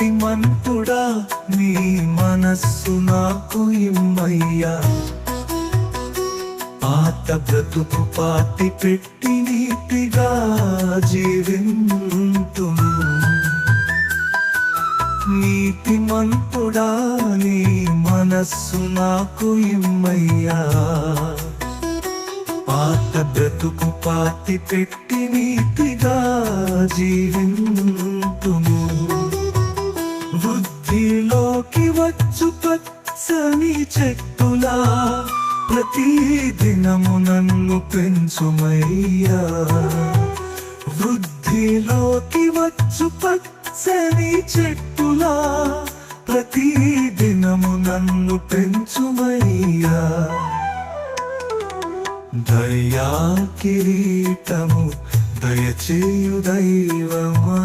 నీతిమంతుడా నీ మనస్సు నాకు ఇమ్మయ్యా. పాత బ్రతుకు పాతి పెట్టి నీతిగా జీవింతును. నీతిమంతుడా నీ మనస్సు నాకు ఇమ్మయ్యా. పాత బ్రతుకు పాతి పెట్టి నీతిగా జీవింతును. వృద్ధిలోకి వచ్చు పచ్చని చెట్టులా ప్రతి దినము నన్ను పెంచుమయ్యా. వృద్ధిలోకి వచ్చు పచ్చని చెట్టులా ప్రతి దినము నన్ను పెంచుమయ్యా. దయా కిరీటము దయచేయు దైవమా.